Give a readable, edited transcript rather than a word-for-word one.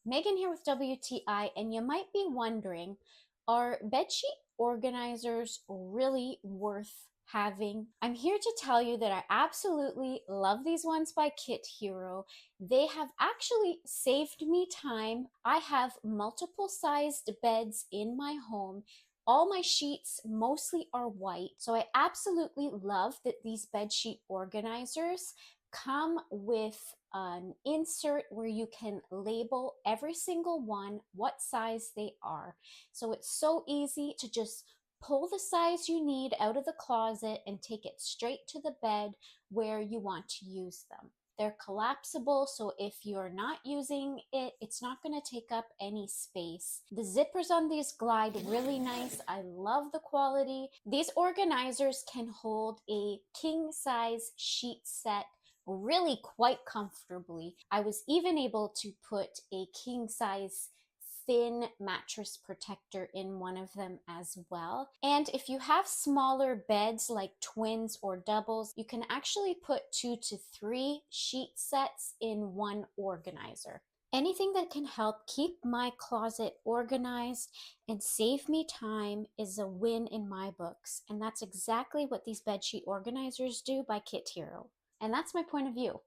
Megan here with WTI, and you might be wondering, are bedsheet organizers really worth having? I'm here to tell you that I absolutely love these ones by KitHero. They have actually saved me time. I have multiple sized beds in my home. All my sheets mostly are white, so I absolutely love that these bedsheet organizers come with an insert where you can label every single one what size they are. So it's so easy to just pull the size you need out of the closet and take it straight to the bed where you want to use them. They're collapsible, so if you're not using it, it's not going to take up any space. The zippers on these glide really nice. I love the quality. These organizers can hold a king size sheet set really quite comfortably. I was even able to put a king size thin mattress protector in one of them as well. And if you have smaller beds like twins or doubles, you can actually put 2 to 3 sheet sets in one organizer. Anything that can help keep my closet organized and save me time is a win in my books. And that's exactly what these bedsheet organizers do by KitHero. And that's my point of view.